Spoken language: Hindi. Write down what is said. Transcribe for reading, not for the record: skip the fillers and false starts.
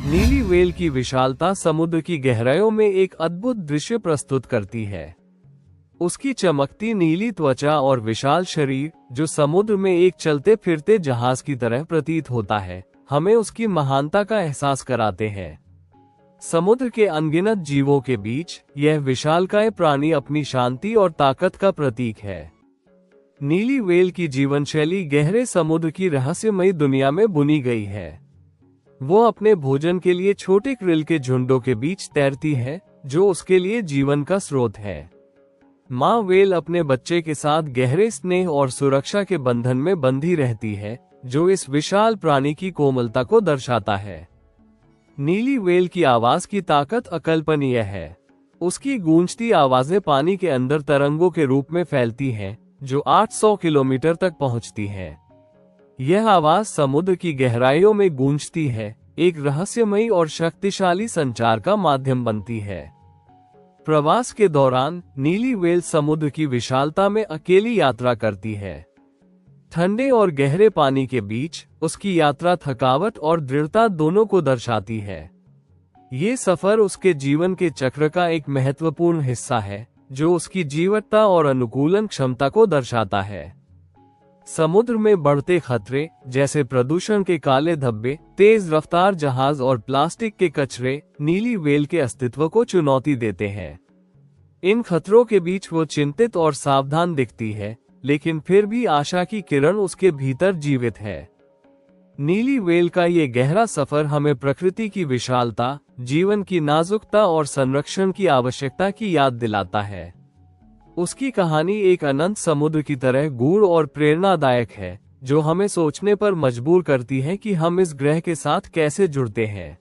नीली व्हेल की विशालता समुद्र की गहराइयों में एक अद्भुत दृश्य प्रस्तुत करती है। उसकी चमकती नीली त्वचा और विशाल शरीर, जो समुद्र में एक चलते फिरते जहाज की तरह प्रतीत होता है, हमें उसकी महानता का एहसास कराते हैं। समुद्र के अनगिनत जीवों के बीच यह विशालकाय प्राणी अपनी शांति और ताकत का प्रतीक है। नीली व्हेल की जीवन शैली गहरे समुद्र की रहस्यमयी दुनिया में बुनी गई है। वो अपने भोजन के लिए छोटे क्रिल के झुंडों के बीच तैरती है, जो उसके लिए जीवन का स्रोत है। माँ व्हेल अपने बच्चे के साथ गहरे स्नेह और सुरक्षा के बंधन में बंधी रहती है, जो इस विशाल प्राणी की कोमलता को दर्शाता है। नीली व्हेल की आवाज की ताकत अकल्पनीय है। उसकी गूंजती आवाजें पानी के अंदर तरंगों के रूप में फैलती हैं, जो 800 किलोमीटर तक पहुंचती हैं। यह आवाज समुद्र की गहराइयों में गूंजती है, एक रहस्यमयी और शक्तिशाली संचार का माध्यम बनती है। प्रवास के दौरान नीली व्हेल समुद्र की विशालता में अकेली यात्रा करती है। ठंडे और गहरे पानी के बीच उसकी यात्रा थकावट और दृढ़ता दोनों को दर्शाती है। ये सफर उसके जीवन के चक्र का एक महत्वपूर्ण हिस्सा है, जो उसकी जीवटता और अनुकूलन क्षमता को दर्शाता है। समुद्र में बढ़ते खतरे, जैसे प्रदूषण के काले धब्बे, तेज रफ्तार जहाज और प्लास्टिक के कचरे, नीली व्हेल के अस्तित्व को चुनौती देते हैं। इन खतरों के बीच वो चिंतित और सावधान दिखती है, लेकिन फिर भी आशा की किरण उसके भीतर जीवित है। नीली व्हेल का ये गहरा सफर हमें प्रकृति की विशालता, जीवन की नाजुकता और संरक्षण की आवश्यकता की याद दिलाता है। उसकी कहानी एक अनंत समुद्र की तरह गूढ़ और प्रेरणादायक है, जो हमें सोचने पर मजबूर करती है कि हम इस ग्रह के साथ कैसे जुड़ते हैं।